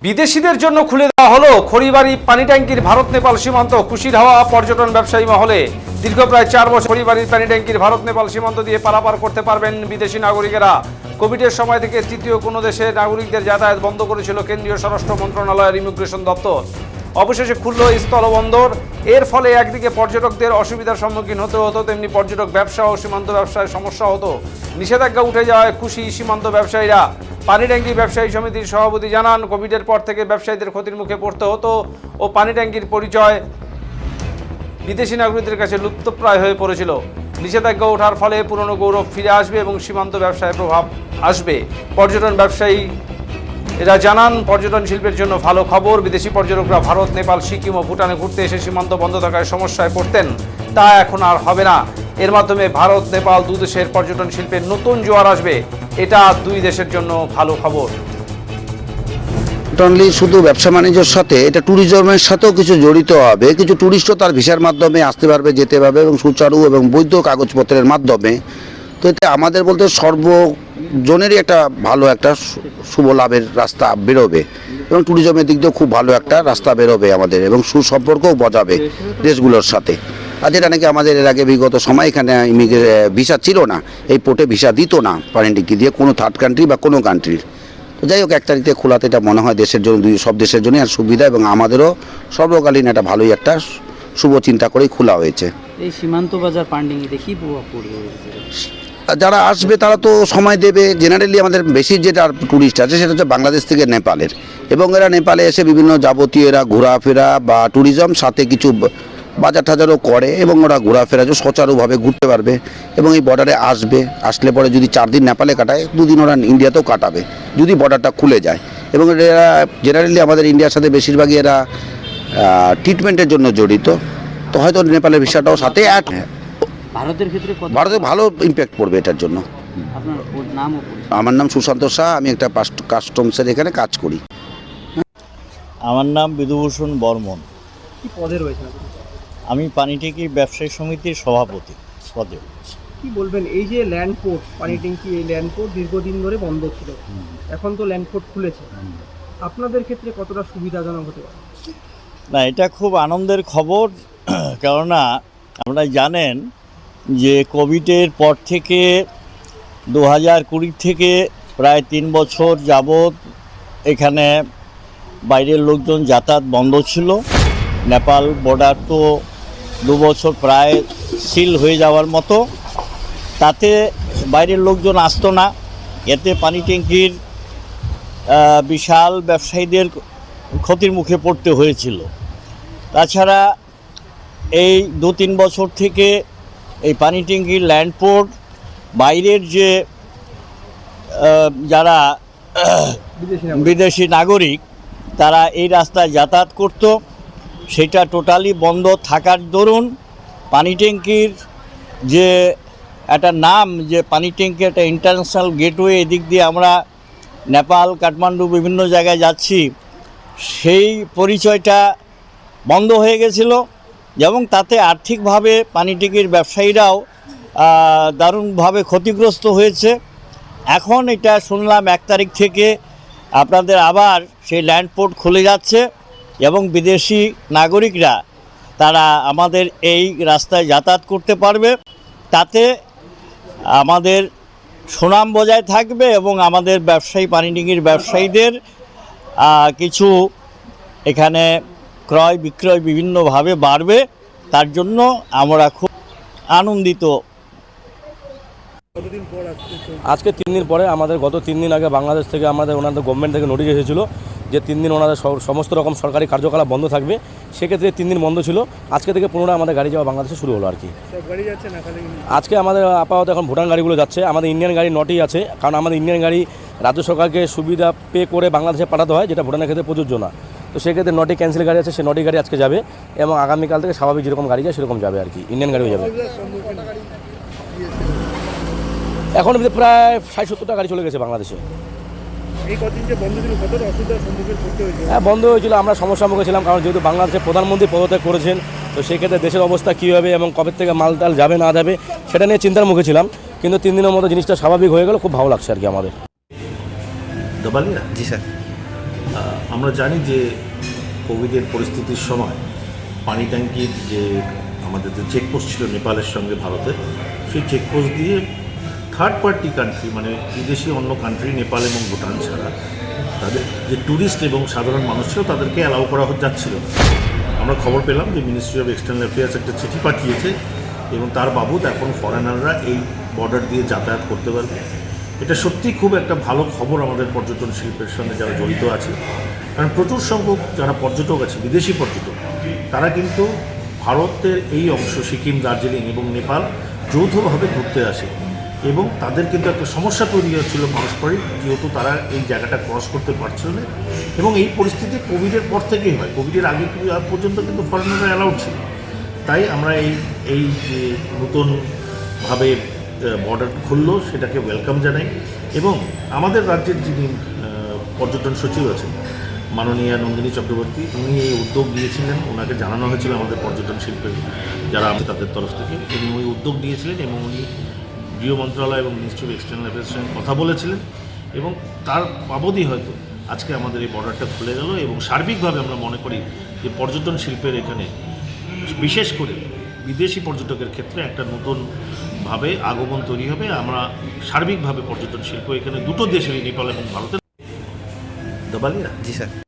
বিদেশিদের জন্য খুলে দেওয়া হলো খড়িবাড়ি পানি ট্যাঙ্কির ভারত নেপাল সীমান্ত। খুশির হাওয়া পর্যটন ব্যবসায়ী মহলে। দীর্ঘ প্রায় 4 বছর খড়িবাড়ির পানি ট্যাঙ্কির ভারত নেপাল সীমান্ত দিয়ে পারাপার করতে পারবেন বিদেশি নাগরিকেরা। কোভিডের সময় থেকে তৃতীয় কোনো দেশের নাগরিকদের যাতায়াত বন্ধ করেছিল কেন্দ্রীয় স্বরাষ্ট্র মন্ত্রণালয়ের ইমিগ্রেশন দপ্তর। অবশেষে খুলল স্থলবন্দর। এর ফলে একদিকে পর্যটকদের অসুবিধার সম্মুখীন হতে হতো, তেমনি পর্যটক ব্যবসা ও সীমান্ত ব্যবসায় সমস্যা হতো। নিষেধাজ্ঞা উঠে যাওয়ায় খুশি সীমান্ত ব্যবসায়ীরা। পানি ট্যাঙ্কি ব্যবসায়ী সমিতির সভাপতি জানান, কোভিডের পর থেকে ব্যবসায়ীদের ক্ষতির মুখে পড়তে হতো ও পানি ট্যাঙ্কির পরিচয় বিদেশি নাগরিকদের কাছে লুপ্তপ্রায় হয়ে পড়েছিল। নিষেধাজ্ঞা ওঠার ফলে পুরনো গৌরব ফিরে আসবে এবং সীমান্ত ব্যবসায় প্রভাব আসবে। পর্যটন ব্যবসায়ী এরা জানান, পর্যটন শিল্পের জন্য ভালো খবর। বিদেশি পর্যটকরা ভারত, নেপাল, সিকিম ও ভুটানে ঘুরতে এসে সীমান্ত বন্ধ থাকায় সমস্যায় পড়তেন, তা এখন আর হবে না। এর মাধ্যমে ভারত, নেপাল দু দেশের পর্যটন শিল্পের নতুন জোয়ার আসবে। এটা দুই দেশের জন্য ভালো খবর। অনলি শুধু ব্যবসা বাণিজ্যের সাথে এটা ট্যুরিজমের সাথেও কিছু জড়িত হবে। কিছু ট্যুরিস্টও তার ভিসার মাধ্যমে আসতে পারবে, যেতে পারবে এবং সুচারু এবং বৈধ কাগজপত্রের মাধ্যমে। তো এতে আমাদের বলতে সর্বজনেরই একটা ভালো একটা শুভ লাভের রাস্তা বেরোবে এবং ট্যুরিজমের দিক দিয়েও খুব ভালো একটা রাস্তা বেরোবে আমাদের, এবং সুসম্পর্কও বজাবে দেশগুলোর সাথে। আর যেটা নাকি আমাদের এর আগে বিগত সময় এখানে ভিসা ছিল না, এই পোর্টে ভিসা দিত না পানি ট্যাঙ্কি দিয়ে কোনো থার্ড কান্ট্রি বা কোনো কান্ট্রির। তো যাই হোক, 1 তারিখ থেকে খোলাতে এটা মনে হয় দেশের জন্য, সব দেশের জন্যই আর সুবিধা, এবং আমাদেরও সর্বকালীন একটা ভালোই একটা শুভ চিন্তা করেই খোলা হয়েছে। এই সীমান্ত বাজার পান্ডিংয়ে কী প্রভাব পড়বে? যারা আসবে তারা তো সময় দেবে। জেনারেলি আমাদের বেশি যেটা ট্যুরিস্ট আছে সেটা হচ্ছে বাংলাদেশ থেকে নেপালের, এবং এরা নেপালে এসে বিভিন্ন যাবতীয় এরা ঘোরাফেরা বা ট্যুরিজম সাথে কিছু বাজার টাজারও করে, এবং ওরা ঘোরাফেরা সুচারুভাবে ঘুরতে পারবে এবং এই বর্ডারে আসলে পরে যদি 4 দিন নেপালে কাটায়, 2 দিন ওরা ইন্ডিয়াতেও কাটাবে যদি বর্ডারটা খুলে যায়। এবং এরা জেনারেলি আমাদের ইন্ডিয়ার সাথে বেশিরভাগই এরা ট্রিটমেন্টের জন্য জড়িত, তো হয়তো নেপালের ভিসাটাও সাথে ভারতের ক্ষেত্রে ভারতে ভালো ইম্প্যাক্ট পড়বে এটার জন্য। আপনার নাম? আমার নাম সুশান্ত শাহ, আমি একটা কাস্টমসের এখানে কাজ করি। আমার নাম বিধুভূষণ বর্মন। কি পদে রয়েছে? আমি পানি ট্যাঙ্কি ব্যবসায়ী সমিতির সভাপতি পদে। কি বলবেন, এই যে ল্যান্ডপোর্ট পানি ট্যাঙ্কি, এই ল্যান্ডপোর্ট দীর্ঘদিন ধরে বন্ধ ছিল, এখন তো ল্যান্ডপোর্ট খুলেছে, আপনাদের ক্ষেত্রে কতটা সুবিধাজনক হতে পারে? না, এটা খুব আনন্দের খবর। কেননা আপনারা জানেন যে কোভিডের পর থেকে 2020 থেকে প্রায় 3 বছর যাবৎ এখানে বাইরের লোকজন যাতায়াত বন্ধ ছিল। নেপাল বর্ডার তো 2 বছর প্রায় সিল হয়ে যাওয়ার মতো, তাতে বাইরের লোকজন আসতো না। এতে পানি ট্যাঙ্কির বিশাল ব্যবসায়ীদের ক্ষতির মুখে পড়তে হয়েছিল। তাছাড়া এই 2-3 বছর থেকে এই পানি ট্যাঙ্কির ল্যান্ডপোর্ট বাইরের যে যারা বিদেশি নাগরিক তারা এই রাস্তায় যাতায়াত করত, সেটা টোটালি বন্ধ থাকার দরুন পানি ট্যাঙ্কির যে একটা নাম, যে পানি ট্যাঙ্কি একটা ইন্টারন্যাশনাল গেটওয়ে, এদিক দিয়ে আমরা নেপাল, কাঠমান্ডু বিভিন্ন জায়গায় যাচ্ছি, সেই পরিচয়টা বন্ধ হয়ে গেছিল এবং তাতে আর্থিকভাবে পানি ট্যাঙ্কির ব্যবসায়ীরাও দারুণভাবে ক্ষতিগ্রস্ত হয়েছে। এখন এটা শুনলাম 1 তারিখ থেকে আপনাদের আবার সেই ল্যান্ডপোর্ট খুলে যাচ্ছে এবং বিদেশি নাগরিকরা তারা আমাদের এই রাস্তায় যাতায়াত করতে পারবে। তাতে আমাদের সুনাম বজায় থাকবে এবং আমাদের ব্যবসায়ী, পানি ট্যাঙ্কির ব্যবসায়ীদের কিছু এখানে ক্রয় বিক্রয় বিভিন্নভাবে বাড়বে। তার জন্য আমরা খুব আনন্দিত। আজকে 3 দিন পরে আমাদের গত 3 দিন আগে বাংলাদেশ থেকে আমাদের ওনাদের গভর্নমেন্ট থেকে নোটিশ এসেছিল যে 3 দিন ওনাদের সমস্ত রকম সরকারি কার্যকলাপ বন্ধ থাকবে। সেক্ষেত্রে 3 দিন বন্ধ ছিল। আজকে থেকে পুনরায় আমাদের গাড়ি যাওয়া বাংলাদেশে শুরু হলো আর কি। আজকে আমাদের আপাতত এখন ভুটান গাড়িগুলো যাচ্ছে, আমাদের ইন্ডিয়ান গাড়ি 9টি আছে, কারণ আমাদের ইন্ডিয়ান গাড়ি রাজ্য সরকারকে সুবিধা পে করে বাংলাদেশে পাঠাতে হয়, যেটা ভুটানের ক্ষেত্রে প্রযোজ্য না। তো সেক্ষেত্রে 9টি ক্যান্সেল গাড়ি আছে, সেই 9টি গাড়ি আজকে যাবে এবং আগামীকাল থেকে স্বাভাবিক যেরকম গাড়ি যায় সেরকম যাবে আর কি, ইন্ডিয়ান গাড়িও যাবে। এখন প্রায় 60-70টা গাড়ি চলে গেছে বাংলাদেশে। হ্যাঁ, বন্ধ হয়েছিল, আমরা সমস্যার মুখে ছিলাম, কারণ যেহেতু বাংলাদেশের প্রধানমন্ত্রী পদত্যাগ করেছেন, তো সেক্ষেত্রে দেশের অবস্থা কী হবে এবং কবে থেকে মালটাল যাবে না যাবে সেটা নিয়ে চিন্তার মুখে ছিলাম। কিন্তু 3 দিনের মতো জিনিসটা স্বাভাবিক হয়ে গেল, খুব ভালো লাগছে আর কি আমাদের। জি স্যার। আমরা জানি যে কোভিডের পরিস্থিতির সময় পানি ট্যাঙ্কির যে আমাদের যে চেকপোস্ট ছিল নেপালের সঙ্গে ভারতের, সেই চেকপোস্ট দিয়ে থার্ড পার্টি কান্ট্রি মানে বিদেশি অন্য কান্ট্রি নেপাল এবং ভুটান ছাড়া তাদের যে ট্যুরিস্ট এবং সাধারণ মানুষ ছিল তাদেরকে অ্যালাউ করা যাচ্ছিল না। আমরা খবর পেলাম যে মিনিস্ট্রি অফ এক্সটার্নাল অ্যাফেয়ার্স একটা চিঠি পাঠিয়েছে এবং তার বাবদ এখন ফরেনাররা এই বর্ডার দিয়ে যাতায়াত করতে পারবে। এটা সত্যিই খুব একটা ভালো খবর আমাদের পর্যটন শিল্পের সঙ্গে যারা জড়িত আছে, কারণ প্রচুর সংখ্যক যারা পর্যটক আছে বিদেশি পর্যটক, তারা কিন্তু ভারতের এই অংশ সিকিম, দার্জিলিং এবং নেপাল যৌথভাবে ঘুরতে আসে এবং তাদের কিন্তু একটা সমস্যা তৈরি হচ্ছিল পারস্পরিক, যেহেতু তারা এই জায়গাটা ক্রস করতে পারছিল না। এবং এই পরিস্থিতি কোভিডের পর থেকেই হয়, কোভিডের আগে পর্যন্ত কিন্তু ফরেনাররা অ্যালাউড ছিল। তাই আমরা এই যে নতুনভাবে বর্ডার খুললো সেটাকে ওয়েলকাম জানাই এবং আমাদের রাজ্যের যিনি পর্যটন সচিব আছেন মাননীয়া নন্দিনী চক্রবর্তী, উনি এই উদ্যোগ নিয়েছিলেন। ওনাকে জানানো হয়েছিল আমাদের পর্যটন শিল্পের যারা আছে তাদের তরফ থেকে, উনি ওই উদ্যোগ নিয়েছিলেন এবং উনি গৃহ মন্ত্রণালয় এবং মিনিস্ট্রি অফ এক্সটার্নাল অ্যাফেয়ার্সের সঙ্গে কথা বলেছিলেন এবং তার বাবদই হয়তো আজকে আমাদের এই বর্ডারটা খুলে গেল। এবং সার্বিকভাবে আমরা মনে করি যে পর্যটন শিল্পের এখানে বিশেষ করে বিদেশি পর্যটকের ক্ষেত্রে একটা নতুনভাবে আগমন তৈরি হবে। আমরা সার্বিকভাবে পর্যটন শিল্প এখানে দুটো দেশেরই, নেপাল এবং ভারতের। দবালিয়া জি স্যার।